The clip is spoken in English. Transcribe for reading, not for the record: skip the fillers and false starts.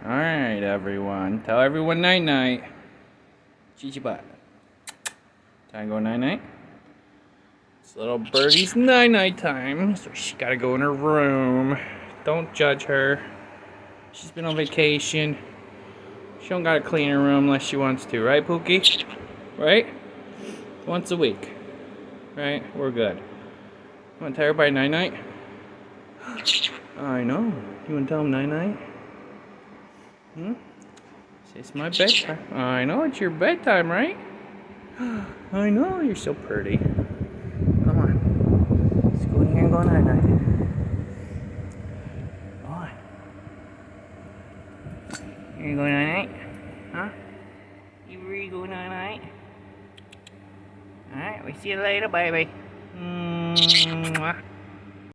Alright, everyone. Tell everyone night-night. Chichi butt. Time to go night-night? It's little birdie's night-night time, so she's gotta go in her room. Don't judge her. She's been on vacation. She don't gotta clean her room unless she wants to, right, Pookie? Right? Once a week. Right? We're good. You wanna tell everybody night-night? I know. You wanna tell them night-night? It's my bedtime. I know it's your bedtime, right? I know, you're so pretty. Come on. Let's go in here and go night-night. Come on. You go night-night? Huh? You ready to go night-night? Alright, we see you later, baby. Mwah.